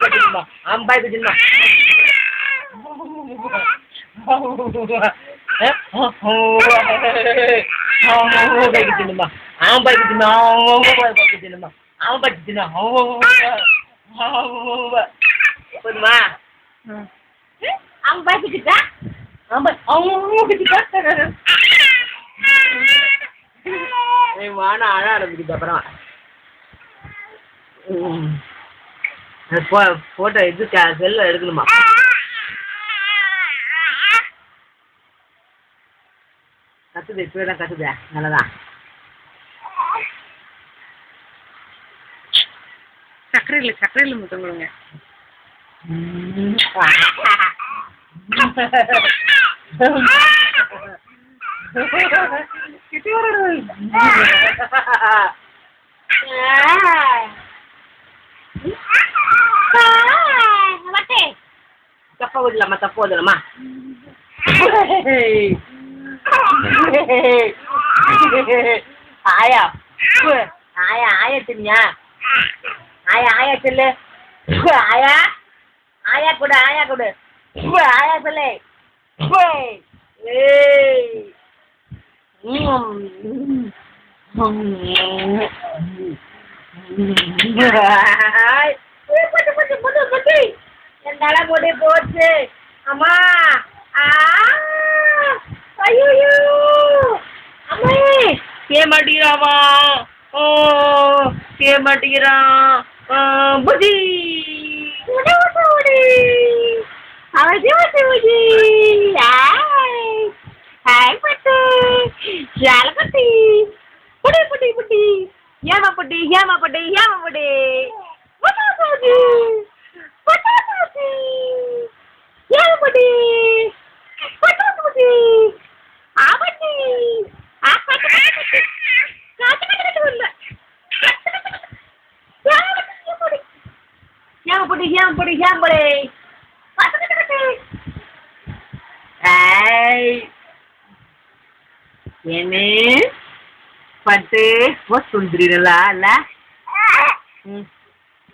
kecilma, ambai kecilma. Kecilma, ambai kecilma, ambai kecilma. Pernah? Ambai kecilma, ambai kecilma. Mana ada begitu pernah? Foto itu cancel எடுக்கணுமா? கத்துது இப்பதான் கத்துதா நல்லதான். சக்கரையில் முத்தம் கொடுங்க. Tapa udlama, tapa udlama. Ayah, ayah cemnya. Ayah cile. Ayah kuda. Ayah cile. Putih. Yang dalam bodi. Ama. Ayo. Ame. Kemadirawa. Oh, kemadira. Bodi. Udah. Awak bodi. Hai putih. Jalan putih. Putih. Yama putih. Ini pate, wah sundri lah.